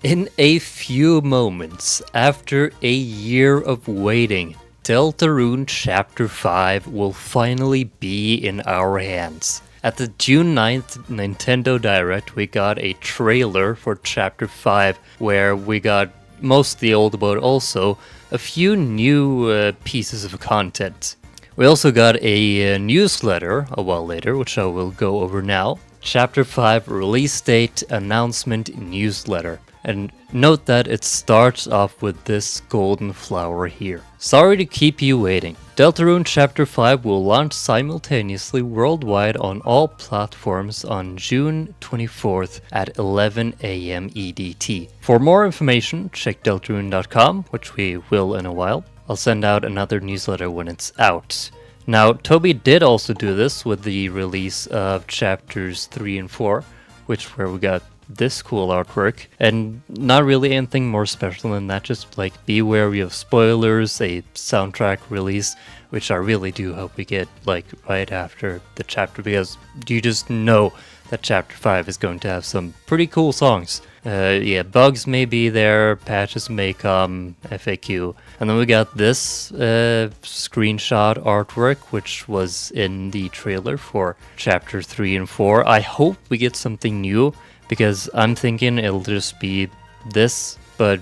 In a few moments, after a year of waiting, Deltarune Chapter 5 will finally be in our hands. At the June 9th Nintendo Direct, we got a trailer for Chapter 5 where we got mostly old but also a few new pieces of content. We also got a newsletter a while later, which I will go over now. Chapter 5 release date announcement newsletter. And note that it starts off with this golden flower here. Sorry to keep you waiting. Deltarune Chapter 5 will launch simultaneously worldwide on all platforms on June 24th at 11 AM EDT. For more information, check deltarune.com, which we will in a while. I'll send out another newsletter when it's out. Now, Toby did also do this with the release of chapters 3 and 4, where we got this cool artwork, and not really anything more special than that, just like be wary of spoilers, a soundtrack release, which I really do hope we get like right after the chapter, because you just know that chapter 5 is going to have some pretty cool songs. Bugs may be there, patches may come, FAQ. And then we got this screenshot artwork, which was in the trailer for chapter 3 and 4. I hope we get something new, because I'm thinking it'll just be this, but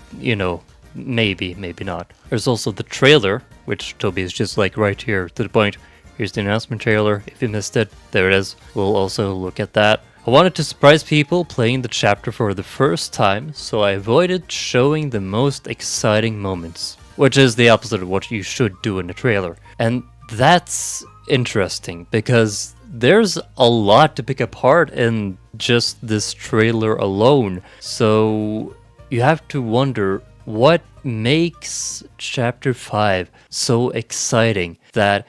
maybe not. There's also the trailer, which Toby is just like right here to the point. Here's the announcement trailer. If you missed it, there it is. We'll also look at that. I wanted to surprise people playing the chapter for the first time, so I avoided showing the most exciting moments, which is the opposite of what you should do in a trailer. And that's interesting, because there's a lot to pick apart in just this trailer alone. So you have to wonder what makes Chapter 5 so exciting that,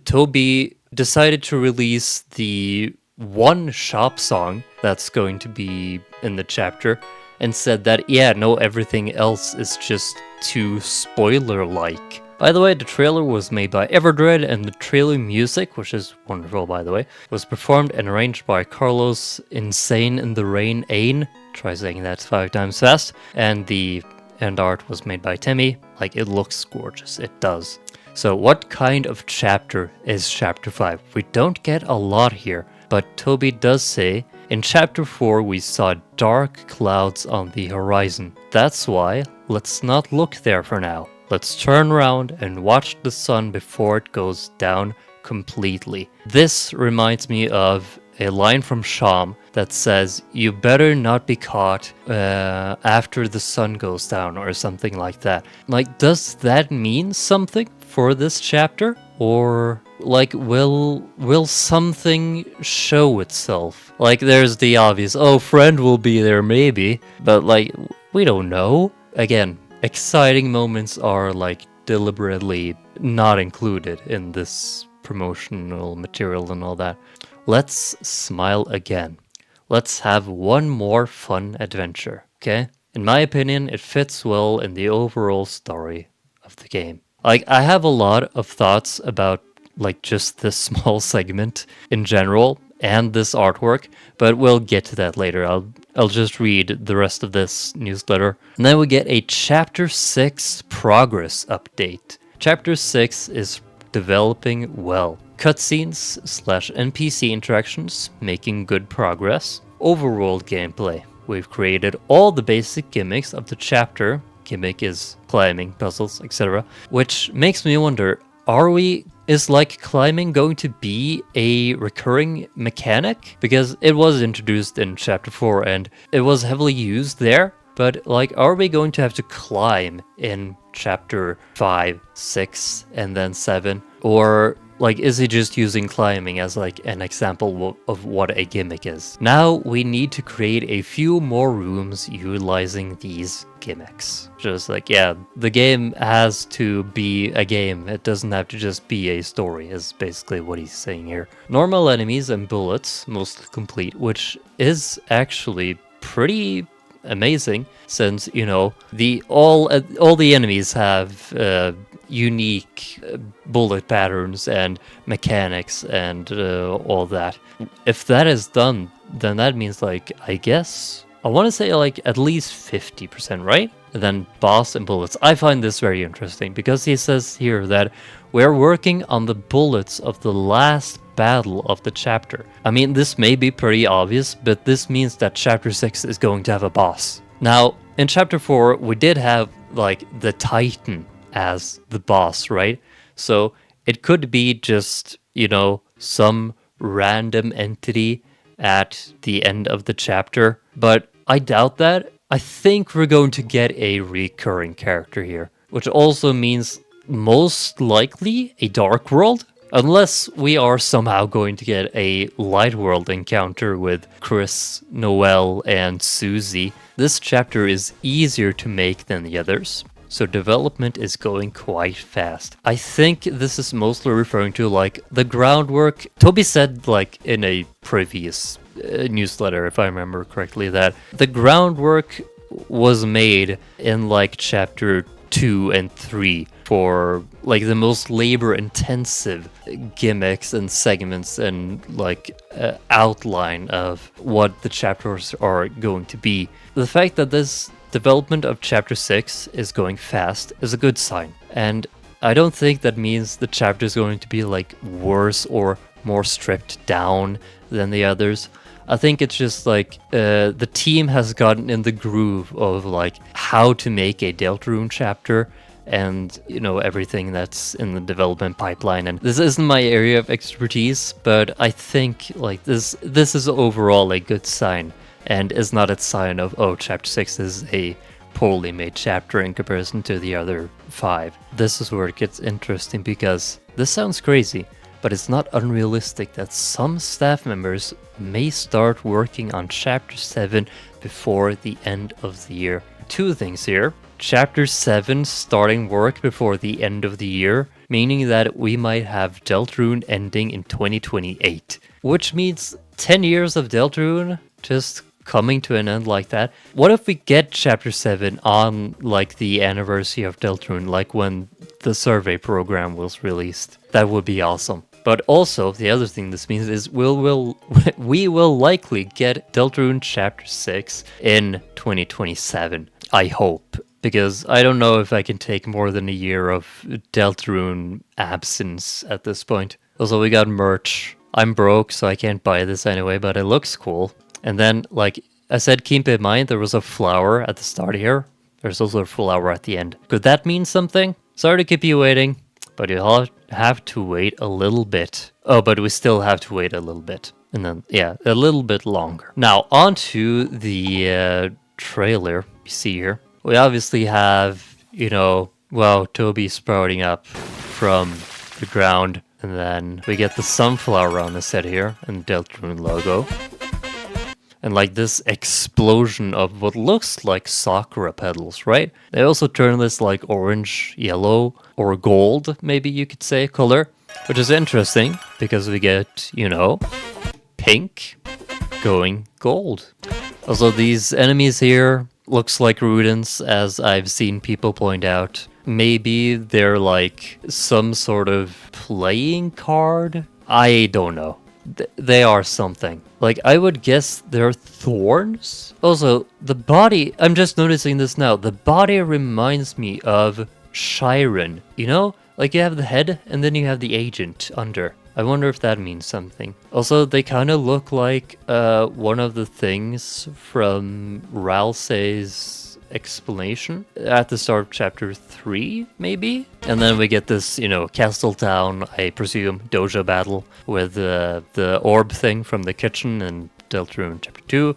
Toby decided to release the one shop song that's going to be in the chapter and said that, everything else is just too spoiler-like. By the way, the trailer was made by Everdread, and the trailer music, which is wonderful by the way, was performed and arranged by Carlos Insane in the Rain Ain. Try saying that 5 times fast. And the end art was made by Timmy. It looks gorgeous, it does. So what kind of chapter is Chapter 5? We don't get a lot here, but Toby does say, in Chapter 4 we saw dark clouds on the horizon. That's why, let's not look there for now. Let's turn around and watch the sun before it goes down completely. This reminds me of a line from Sham that says, you better not be caught after the sun goes down, or something like that. Does that mean something for this chapter? Or will something show itself? There's the obvious, friend will be there maybe, but we don't know. Again, exciting moments are deliberately not included in this promotional material and all that. Let's smile again. Let's have one more fun adventure, okay? In my opinion, it fits well in the overall story of the game. I have a lot of thoughts about just this small segment in general and this artwork, but we'll get to that later. I'll just read the rest of this newsletter. And then we get a Chapter 6 progress update. Chapter 6 is developing well. Cutscenes/NPC interactions making good progress. Overworld gameplay. We've created all the basic gimmicks of the chapter. Gimmick is climbing, puzzles, etc. Which makes me wonder, is climbing going to be a recurring mechanic? Because it was introduced in Chapter 4 and it was heavily used there. But are we going to have to climb in Chapter 5, 6, and then 7? Or is he just using climbing as an example of what a gimmick is? Now we need to create a few more rooms utilizing these gimmicks. Just the game has to be a game. It doesn't have to just be a story, is basically what he's saying here. Normal enemies and bullets, mostly complete, which is actually pretty amazing, since all the enemies have unique bullet patterns and mechanics and all that. If that is done, then that means I guess I want to say like at least 50%, right? And then boss and bullets. I find this very interesting because he says here that we're working on the bullets of the last battle of the chapter. I mean, this may be pretty obvious, but this means that chapter 6 is going to have a boss. Now, in chapter 4, we did have like the Titan as the boss, right? So it could be just, some random entity at the end of the chapter, but I doubt that. I think we're going to get a recurring character here, which also means most likely a Dark World, unless we are somehow going to get a Light World encounter with Chris, Noel, and Susie. This chapter is easier to make than the others, so development is going quite fast. I think this is mostly referring to like the groundwork. Toby said like in a previous newsletter, if I remember correctly, that the groundwork was made in like chapter 2 and 3 for like the most labor intensive gimmicks and segments and like outline of what the chapters are going to be. The fact that this development of chapter 6 is going fast is a good sign, and I don't think that means the chapter is going to be like worse or more stripped down than the others. I think it's just like the team has gotten in the groove of like how to make a Deltarune chapter and everything that's in the development pipeline. And this isn't my area of expertise, but I think like this is overall a good sign and is not a sign of, oh, chapter 6 is a poorly made chapter in comparison to the other 5. This is where it gets interesting because this sounds crazy, but it's not unrealistic that some staff members may start working on Chapter 7 before the end of the year. 2 things here. Chapter 7 starting work before the end of the year, meaning that we might have Deltarune ending in 2028, which means 10 years of Deltarune just coming to an end like that. What if we get Chapter 7 on like the anniversary of Deltarune, like when the survey program was released? That would be awesome. But also, the other thing this means is we will likely get Deltarune Chapter 6 in 2027, I hope. Because I don't know if I can take more than a year of Deltarune absence at this point. Also, we got merch. I'm broke, so I can't buy this anyway, but it looks cool. And then, like I said, keep in mind there was a flower at the start here. There's also a flower at the end. Could that mean something? Sorry to keep you waiting, but you'll have to wait a little bit. Oh, but we still have to wait a little bit. And then, yeah, a little bit longer. Now, on to the trailer you see here. We obviously have, Toby sprouting up from the ground. And then we get the sunflower on the set here and the Deltarune logo. And like this explosion of what looks like sakura petals, right? They also turn this like orange, yellow, or gold, maybe you could say, color. Which is interesting because we get, pink going gold. Also, these enemies here looks like rodents, as I've seen people point out. Maybe they're like some sort of playing card? I don't know. They are something. Like, I would guess they're thorns? Also, the body, I'm just noticing this now, the body reminds me of Shiren, Like you have the head and then you have the agent under. I wonder if that means something. Also, they kind of look like one of the things from Ralsei's explanation at the start of chapter 3, maybe? And then we get this, Castle Town, I presume, dojo battle with the orb thing from the kitchen in Deltarune Chapter 2.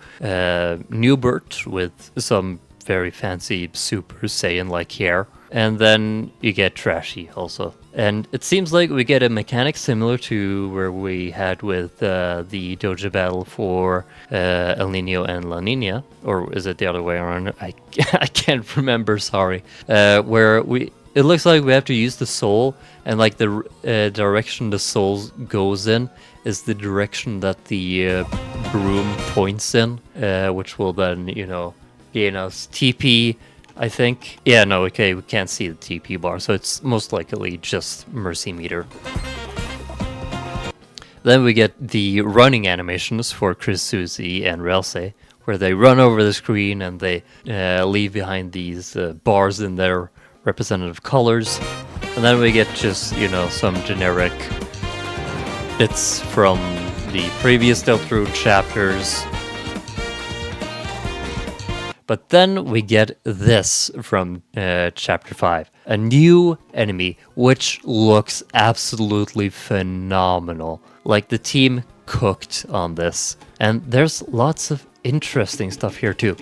Newbert with some very fancy Super Saiyan-like hair. And then you get Trashy also. And it seems like we get a mechanic similar to where we had with the dojo battle for El Nino and La Nina. Or is it the other way around? I can't remember, sorry. Where it looks like we have to use the soul, and like the direction the soul goes in is the direction that the broom points in, which will then, gain us TP, I think. Yeah, no, okay, we can't see the TP bar, so it's most likely just Mercy Meter. Then we get the running animations for Chris, Susie, and Ralsei, where they run over the screen and they leave behind these bars in their representative colors. And then we get just, some generic bits from the previous Deltarune chapters. But then we get this from Chapter 5. A new enemy, which looks absolutely phenomenal. Like, the team cooked on this. And there's lots of interesting stuff here too.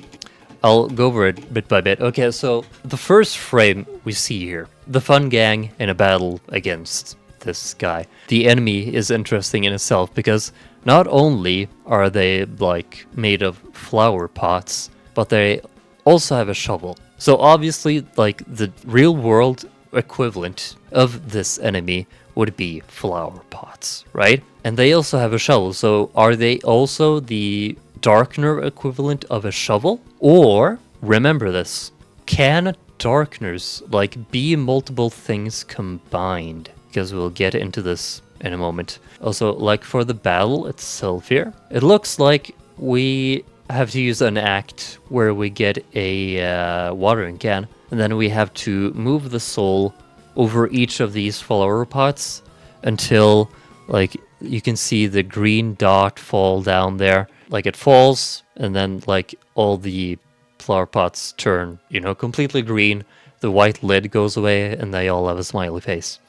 I'll go over it bit by bit. Okay, so the first frame we see here. The fun gang in a battle against this guy. The enemy is interesting in itself because not only are they, like, made of flower pots, but they also have a shovel. So obviously, like, the real world equivalent of this enemy would be flower pots, right? And they also have a shovel. So are they also the darkener equivalent of a shovel? Or, remember this, can darkeners, like, be multiple things combined? Because we'll get into this in a moment. Also, like, for the battle itself here, it looks like we have to use an act where we get a watering can, and then we have to move the soul over each of these flower pots until, like, you can see the green dot fall down there. Like, it falls, and then, like, all the flower pots turn, completely green. The white lid goes away, and they all have a smiley face.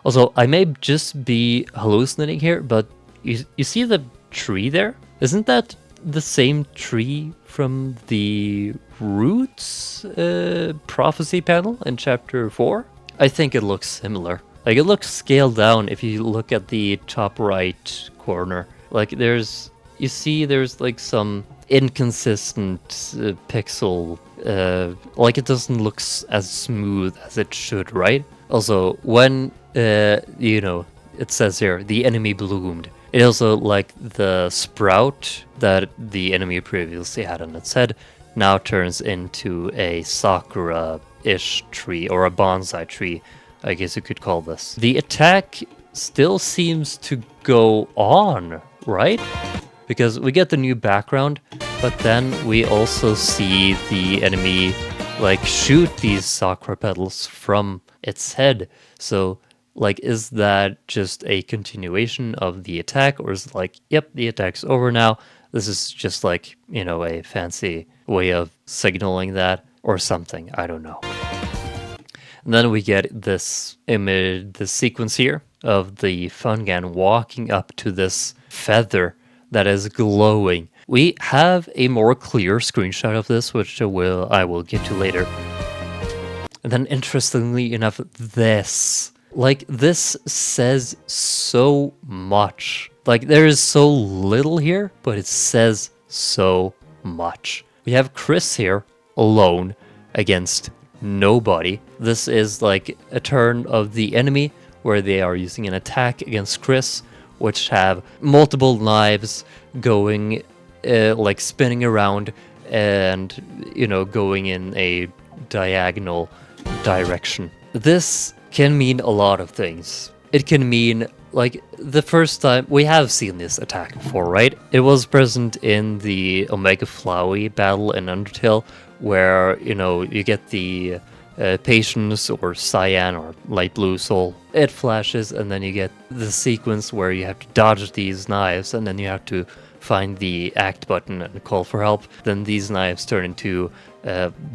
Also, I may just be hallucinating here, but you see the tree there? Isn't that the same tree from the Roots prophecy panel in Chapter 4? I think it looks similar. Like, it looks scaled down if you look at the top right corner. Like, there's like some inconsistent pixel. Like, it doesn't look as smooth as it should, right? Also, when, it says here, the enemy bloomed. It also, like, the sprout that the enemy previously had on its head now turns into a sakura-ish tree, or a bonsai tree, I guess you could call this. The attack still seems to go on, right? Because we get the new background, but then we also see the enemy, like, shoot these sakura petals from its head. So, like, is that just a continuation of the attack, or is it like, yep, the attack's over now? This is just like, a fancy way of signaling that or something. I don't know. And then we get this image, this sequence here of the Fungan walking up to this feather that is glowing. We have a more clear screenshot of this, which I will get to later. And then, interestingly enough, this says so much. Like, there is so little here, but it says so much. We have Chris here alone against nobody. This is like a turn of the enemy where they are using an attack against Chris, which have multiple knives going, like, spinning around and, going in a diagonal direction. This can mean a lot of things. It can mean, like, the first time we have seen this attack before, right? It was present in the Omega Flowey battle in Undertale, where, you get the Patience or Cyan or Light Blue Soul. It flashes, and then you get the sequence where you have to dodge these knives, and then you have to find the act button and call for help. Then these knives turn into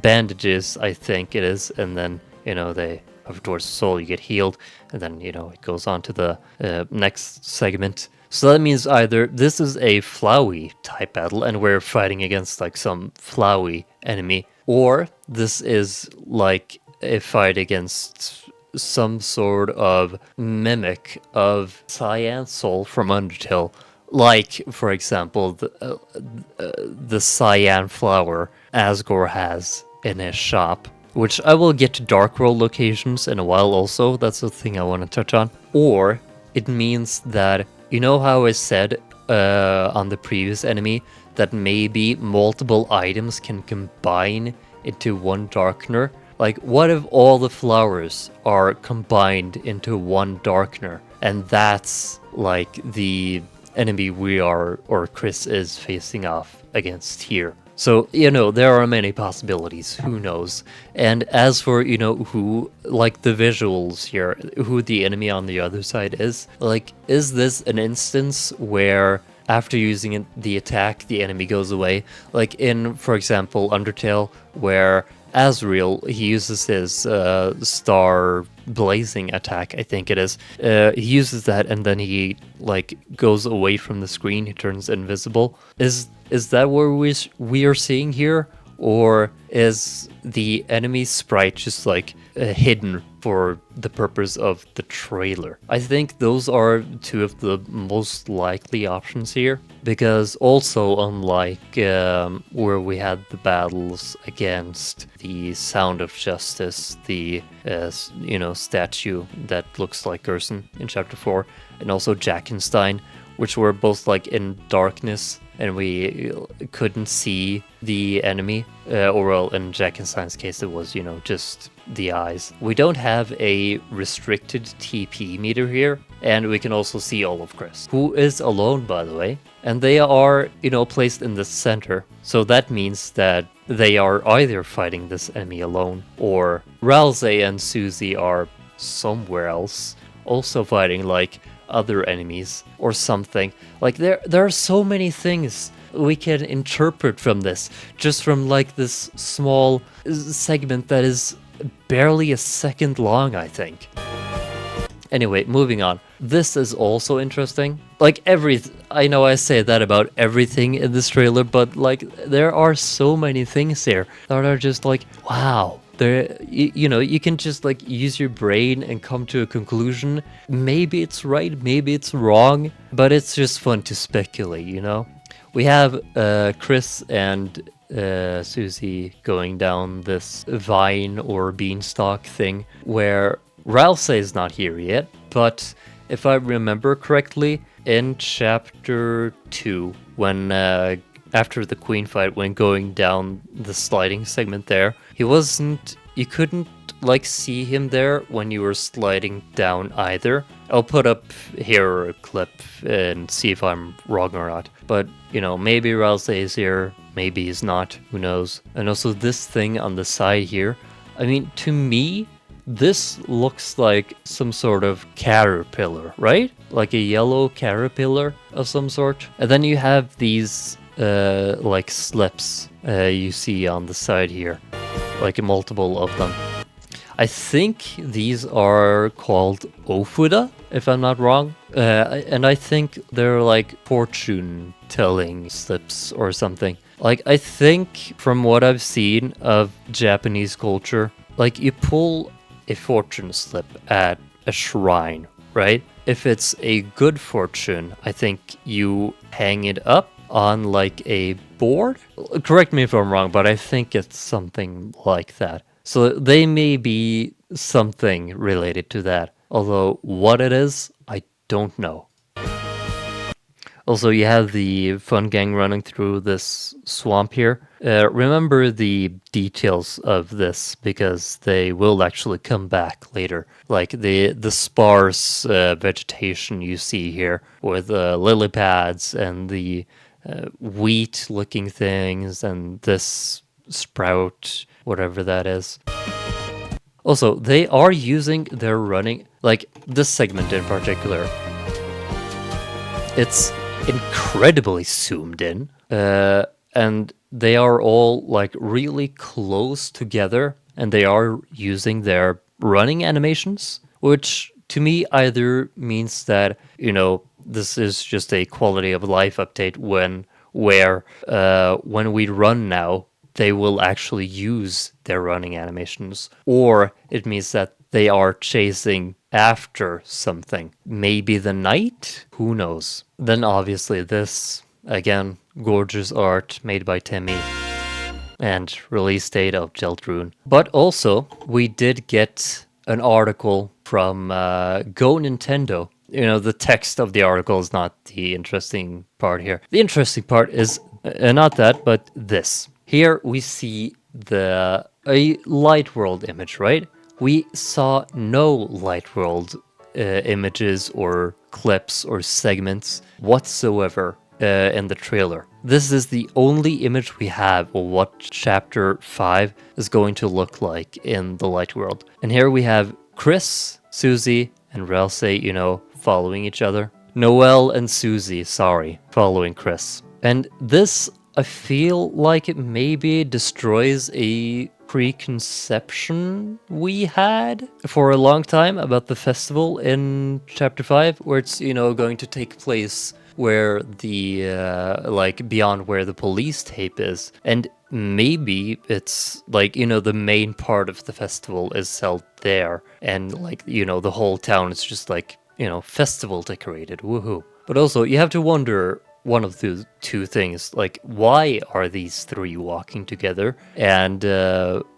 bandages, I think it is, and then, they hover towards the soul, you get healed, and then, it goes on to the next segment. So that means either this is a Flowey type battle, and we're fighting against, like, some Flowey enemy, or this is like a fight against some sort of mimic of Cyan Soul from Undertale. Like, for example, the cyan flower Asgore has in his shop, which I will get to Dark World locations in a while also. That's the thing I want to touch on. Or it means that, how I said on the previous enemy that maybe multiple items can combine into one darkener? Like, what if all the flowers are combined into one darkener? And that's, like, the enemy we are, or Chris is facing off against here. So, there are many possibilities, who knows. And as for, who, like the visuals here, who the enemy on the other side is, like, is this an instance where after using the attack, the enemy goes away? Like in, for example, Undertale, where Asriel, he uses his star blazing attack, I think it is. He uses that and then he like goes away from the screen, he turns invisible. Is that what we are seeing here? Or is the enemy sprite just like hidden for the purpose of the trailer? I think those are two of the most likely options here, because also unlike where we had the battles against the Sound of Justice, the statue that looks like Gerson in Chapter 4, and also Jackenstein, which were both like in darkness and we couldn't see the enemy, or well, in Jackenstein's case it was, just the eyes. We don't have a restricted TP meter here, and we can also see all of Chris, who is alone, by the way, and they are, placed in the center. So that means that they are either fighting this enemy alone, or Ralsei and Susie are somewhere else, also fighting like other enemies or something. Like there are so many things we can interpret from this, just from like this small segment that is barely a second long, I think. Anyway, moving on. This is also interesting. Like I know I say that about everything in this trailer, but like there are so many things here that are just like, wow. You can just like use your brain and come to a conclusion. Maybe it's right, maybe it's wrong, but it's just fun to speculate, We have Chris and Susie going down this vine or beanstalk thing where Ralsei is not here yet, but if I remember correctly, in Chapter 2, when after the Queen fight, when going down the sliding segment there, you couldn't like see him there when you were sliding down either. I'll put up here a clip and see if I'm wrong or not. But, maybe Ralsei is here, maybe he's not, who knows. And also this thing on the side here, I mean, to me, this looks like some sort of caterpillar, right? Like a yellow caterpillar of some sort. And then you have these like slips you see on the side here, like multiple of them. I think these are called Ofuda, if I'm not wrong. And I think they're like fortune telling slips or something. Like, I think from what I've seen of Japanese culture, like you pull a fortune slip at a shrine, right? If it's a good fortune, I think you hang it up on like a board. Correct me if I'm wrong, but I think it's something like that. So they may be something related to that. Although what it is, I don't know. Also, you have the fun gang running through this swamp here. Remember the details of this, because they will actually come back later. Like the sparse vegetation you see here with lily pads and the wheat-looking things and this sprout, whatever that is. Also, they are using their running, like this segment in particular. It's incredibly zoomed in, and they are all like really close together, and they are using their running animations, which to me either means that, this is just a quality of life update when we run now, they will actually use their running animations, or it means that they are chasing after something. Maybe the night? Who knows? Then obviously this, again, gorgeous art made by Timmy, and release date of Deltarune. But also, we did get an article from Gonintendo. The text of the article is not the interesting part here. The interesting part is not that, but this. Here we see a light world image, right? We saw no light world images or clips or segments whatsoever in the trailer. This is the only image we have of what Chapter 5 is going to look like in the light world. And here we have Chris, Susie, and Ralsei, following each other. Noelle and Susie, following Chris. And this, I feel like it maybe destroys a preconception we had for a long time about the festival in Chapter 5, where it's, going to take place where the, beyond where the police tape is. And maybe it's, the main part of the festival is held there. And, the whole town is just, festival decorated, woohoo. But also, you have to wonder one of the two things, why are these three walking together? And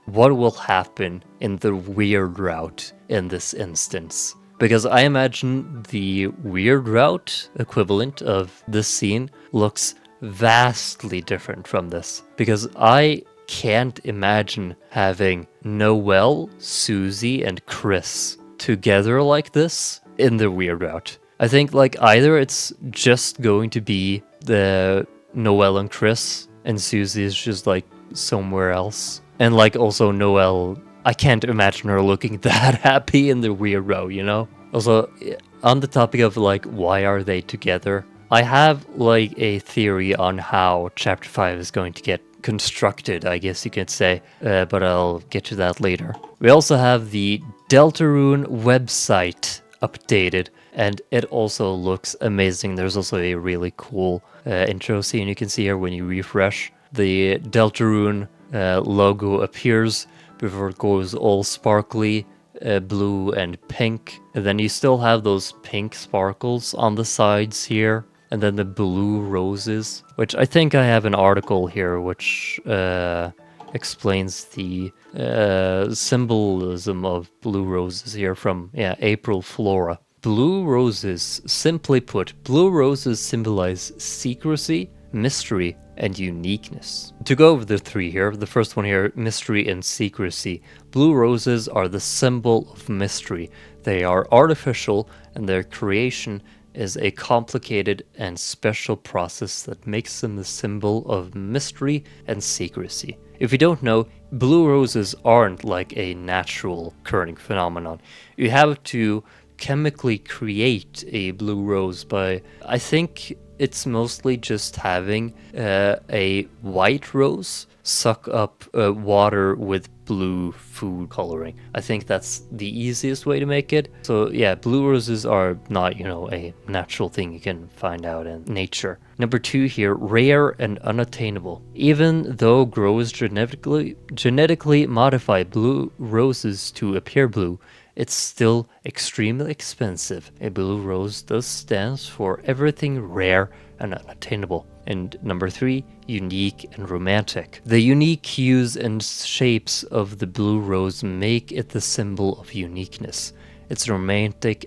what will happen in the weird route in this instance? Because I imagine the weird route equivalent of this scene looks vastly different from this. Because I can't imagine having Noelle, Susie, and Chris together like this in the weird route. I think either it's just going to be the Noelle and Chris, and Susie is just somewhere else. And also Noelle, I can't imagine her looking that happy in the weird row, Also, on the topic of why are they together, I have a theory on how Chapter 5 is going to get constructed, I guess you could say, but I'll get to that later. We also have the Deltarune website updated, and it also looks amazing. There's also a really cool intro scene you can see here when you refresh. The Deltarune logo appears before it goes all sparkly, blue and pink. And then you still have those pink sparkles on the sides here. And then the blue roses, which I think I have an article here which explains the symbolism of blue roses here from, April Flora. Blue roses, simply put, blue roses symbolize secrecy, mystery, and uniqueness. To go over the three here, the first one here, mystery and secrecy. Blue roses are the symbol of mystery. They are artificial, and their creation is a complicated and special process that makes them the symbol of mystery and secrecy. If you don't know, blue roses aren't a natural occurring phenomenon. You have to chemically create a blue rose by, I think it's mostly just having a white rose suck up water with blue food coloring. I think that's the easiest way to make it. So yeah, blue roses are not, a natural thing you can find out in nature. Number 2 here, rare and unattainable. Even though growers genetically modify blue roses to appear blue, it's still extremely expensive. A blue rose thus stands for everything rare and unattainable. And number 3, unique and romantic. The unique hues and shapes of the blue rose make it the symbol of uniqueness. Its romantic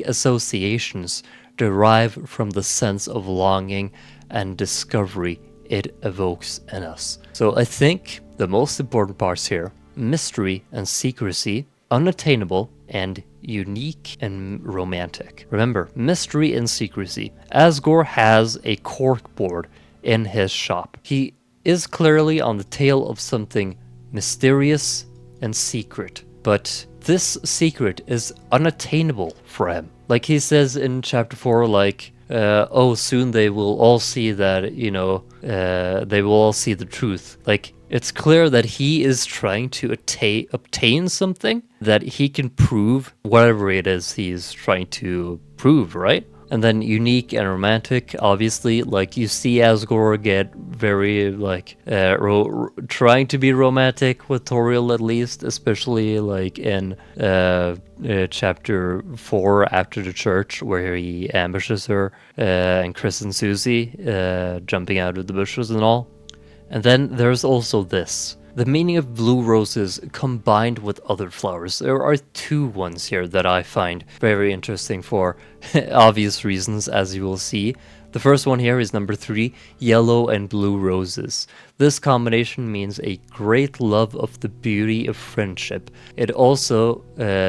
associations derive from the sense of longing and discovery it evokes in us. So I think the most important parts here: mystery and secrecy, unattainable, and unique and romantic. Remember, mystery and secrecy. Asgore has a corkboard in his shop. He is clearly on the tail of something mysterious and secret, but this secret is unattainable for him. Like he says in chapter 4, soon they will all see that, they will all see the truth. It's clear that he is trying to obtain something that he can prove, whatever it is he's trying to prove, right? And then unique and romantic, obviously, you see Asgore get very, trying to be romantic with Toriel at least, especially, in chapter 4 after the church, where he ambushes her, and Chris and Susie, jumping out of the bushes and all. And then there's also this. The meaning of blue roses combined with other flowers. There are 2 ones here that I find very interesting for obvious reasons, as you will see. The first one here is number 3, yellow and blue roses. This combination means a great love of the beauty of friendship. It also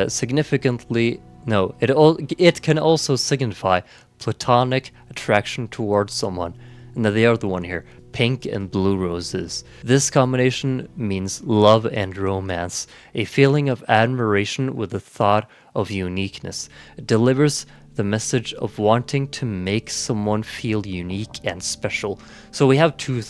significantly No, it can also signify platonic attraction towards someone. And then the other one here, pink and blue roses. This combination means love and romance, a feeling of admiration with the thought of uniqueness. It delivers the message of wanting to make someone feel unique and special. So we have two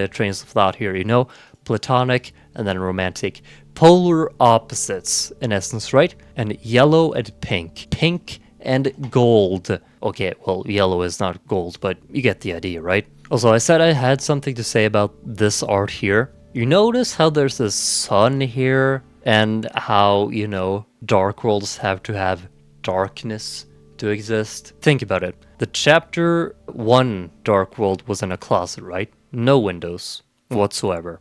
trains of thought here, platonic and then romantic. Polar opposites, in essence, right? And yellow and pink. Pink and gold. Okay, well, yellow is not gold, but you get the idea, right? Also, I said I had something to say about this art here. You notice how there's a sun here and how, dark worlds have to have darkness to exist? Think about it. The chapter 1 Dark World was in a closet, right? No windows whatsoever.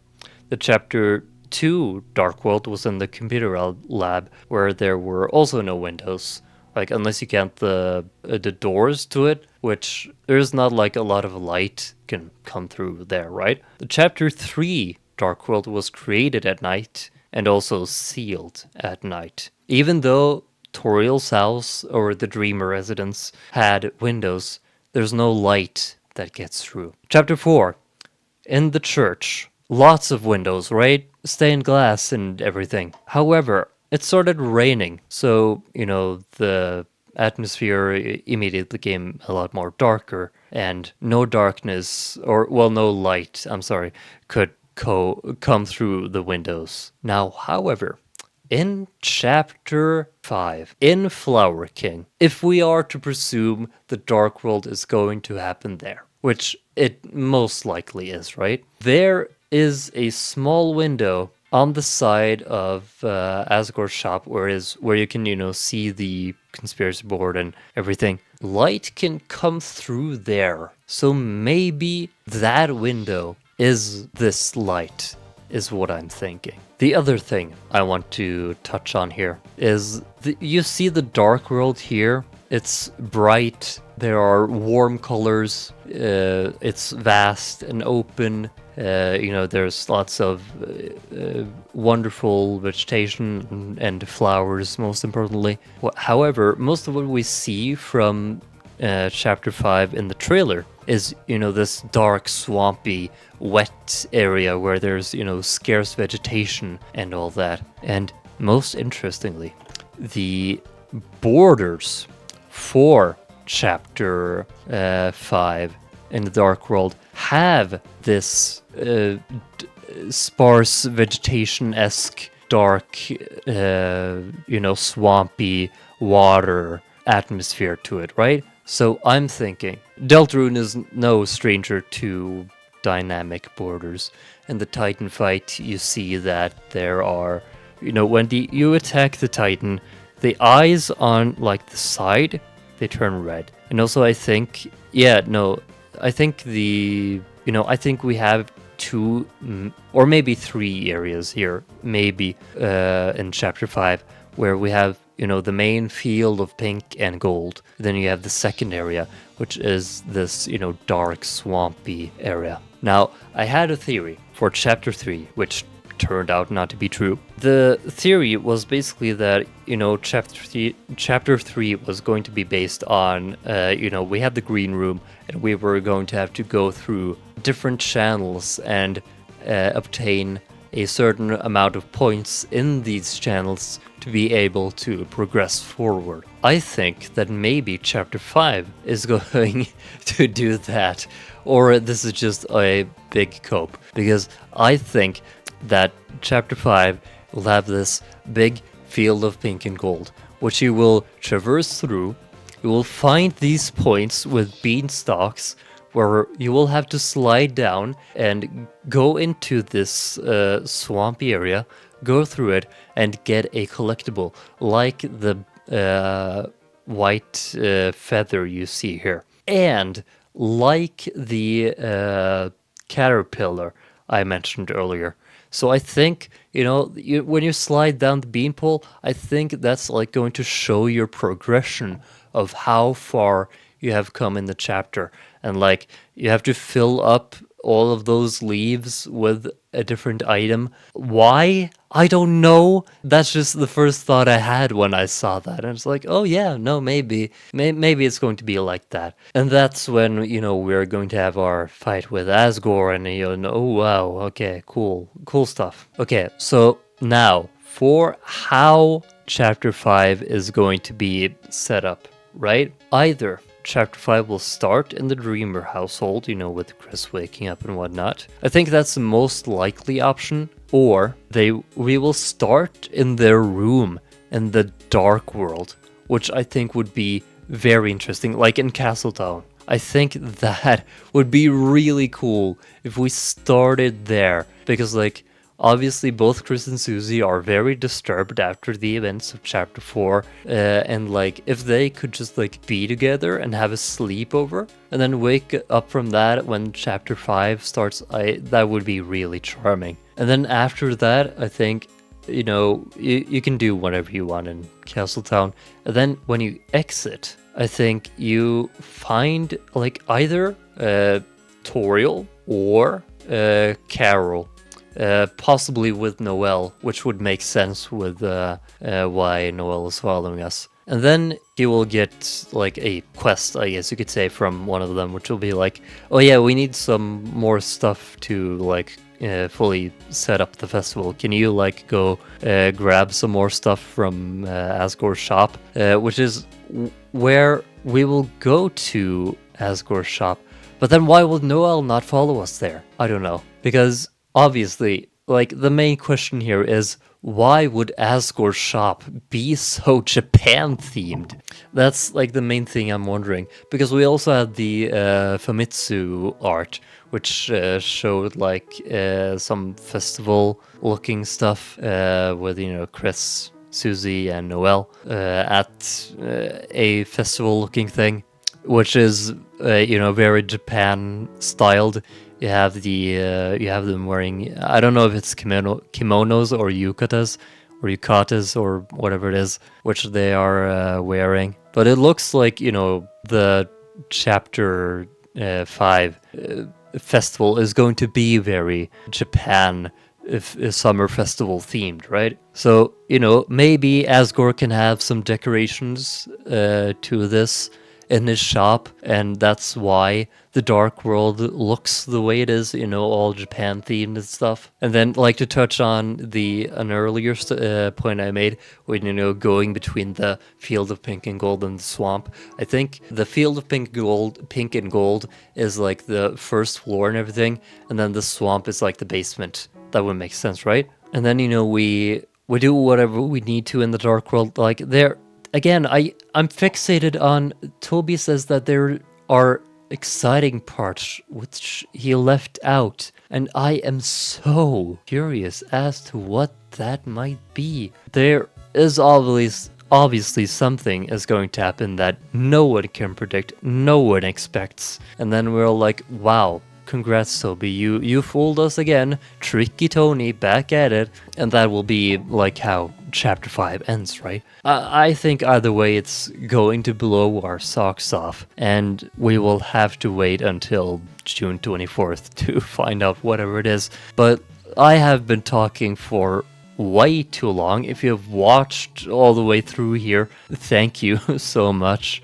The chapter 2 Dark World was in the computer lab where there were also no windows. Like, unless you count the doors to it, which there's not like a lot of light can come through there, right? The chapter 3 Dark World was created at night and also sealed at night. Even though Toriel's house or the Dreamer residence had windows, there's no light that gets through. Chapter 4. In the church, lots of windows, right? Stained glass and everything. However, it started raining, so, the atmosphere immediately became a lot more darker, and no darkness, no light, could come through the windows. Now, however, in chapter 5, in Flower King, if we are to presume the Dark World is going to happen there, which it most likely is, right? There is a small window on the side of Asgore's shop where you can, see the conspiracy board and everything. Light can come through there. So maybe that window is this light, is what I'm thinking. The other thing I want to touch on here is you see the dark world here. It's bright. There are warm colors. It's vast and open. There's lots of wonderful vegetation and flowers, most importantly. However, most of what we see from chapter 5 in the trailer is, this dark, swampy, wet area where there's, scarce vegetation and all that. And most interestingly, the borders for chapter 5 in the Dark World have this sparse vegetation-esque, dark, swampy water atmosphere to it, right? So I'm thinking Deltarune is no stranger to dynamic borders. In the Titan fight, you see that there are, when you attack the Titan, the eyes on like the side, they turn red. And also I think, I think I think we have 2 or maybe 3 areas here, maybe in chapter 5, where we have, the main field of pink and gold. Then you have the second area, which is this, dark, swampy area. Now, I had a theory for chapter 3, which turned out not to be true. The theory was basically that, chapter 3 was going to be based on, we had the green room and we were going to have to go through different channels and obtain a certain amount of points in these channels to be able to progress forward. I think that maybe chapter 5 is going to do that, or this is just a big cope, because I think that chapter 5 will have this big field of pink and gold, which you will traverse through. You will find these points with beanstalks where you will have to slide down and go into this swampy area, go through it, and get a collectible like the white feather you see here. And like the caterpillar I mentioned earlier. So I think, when you slide down the beanpole, I think that's like going to show your progression of how far you have come in the chapter. And like, you have to fill up all of those leaves with a different item. Why? I don't know. That's just the first thought I had when I saw that. And it's like, oh yeah, no, maybe. Maybe it's going to be like that. And that's when, we're going to have our fight with Asgore and, oh wow, okay, cool. Cool stuff. Okay, so now for how Chapter 5 is going to be set up, right? Either Chapter 5 will start in the Dreamer household, with Chris waking up and whatnot. I think that's the most likely option. Or we will start in their room in the Dark World, which I think would be very interesting, like in Castletown. I think that would be really cool if we started there, because obviously, both Chris and Susie are very disturbed after the events of Chapter 4, and if they could just be together and have a sleepover, and then wake up from that when Chapter 5 starts, that would be really charming. And then after that, I think, you can do whatever you want in Castletown, and then when you exit, I think you find either Toriel or Carol. Possibly with Noelle, which would make sense with why Noelle is following us. And then you will get a quest, I guess you could say, from one of them, which will be oh yeah, we need some more stuff to fully set up the festival. Can you go grab some more stuff from Asgore's shop, which is where we will go to Asgore's shop. But then why would Noelle not follow us there? I don't know, because obviously, the main question here is, why would Asgore's shop be so Japan-themed? That's, the main thing I'm wondering. Because we also had the Famitsu art, which showed, some festival-looking stuff with, Chris, Susie, and Noelle at a festival-looking thing, which is, very Japan-styled. You have them wearing, I don't know if it's kimonos or yukatas or whatever it is, which they are wearing. But it looks like, the Chapter 5 festival is going to be very Japan summer festival themed, right? So, maybe Asgore can have some decorations to this in his shop, and that's why the Dark World looks the way it is, all Japan themed and stuff. And then, to touch on an earlier point I made, when, going between the Field of Pink and Gold and the swamp, I think the Field of Pink and Gold is the first floor and everything, and then the swamp is the basement. That would make sense, right? And then, we do whatever we need to in the Dark World, there. Again, I'm fixated on, Toby says that there are exciting parts which he left out, and I am so curious as to what that might be. There is obviously something is going to happen that no one can predict, no one expects, and then we're like, wow, congrats Toby, you fooled us again, tricky Tony, back at it, and that will be how Chapter 5 ends, right? I think either way it's going to blow our socks off, and we will have to wait until June 24th to find out whatever it is. But I have been talking for way too long. If you've watched all the way through here, thank you so much.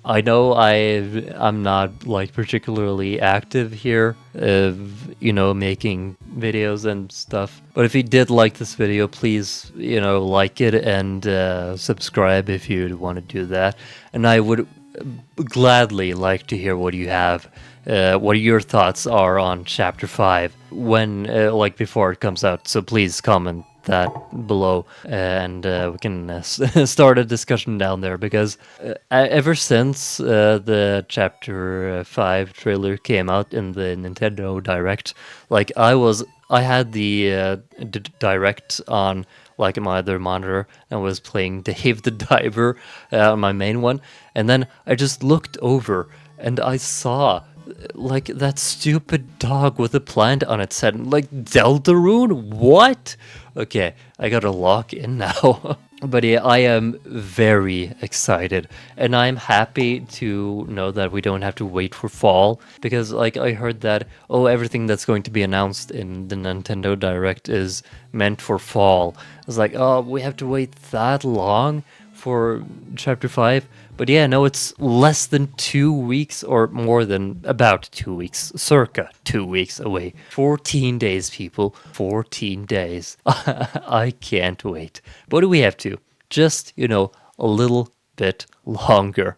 I know I'm not particularly active here, making videos and stuff. But if you did like this video, please, like it and subscribe if you'd want to do that. And I would gladly like to hear what you have, what your thoughts are on Chapter 5 when, before it comes out. So please comment that below, and we can start a discussion down there, because ever since the Chapter 5 trailer came out in the Nintendo Direct, I had the Direct on my other monitor and was playing Dave the Diver on my main one, and then I just looked over and I saw that stupid dog with a plant on its head. Deltarune? What? Okay, I gotta lock in now. But yeah, I am very excited, and I'm happy to know that we don't have to wait for fall because, like, I heard that everything that's going to be announced in the Nintendo Direct is meant for fall. I was like, oh, we have to wait that long for Chapter 5. But yeah, no, it's less than 2 weeks, or more than about 2 weeks, circa 2 weeks away. 14 days, people. 14 days. I can't wait. What do we have to? Just, a little bit longer.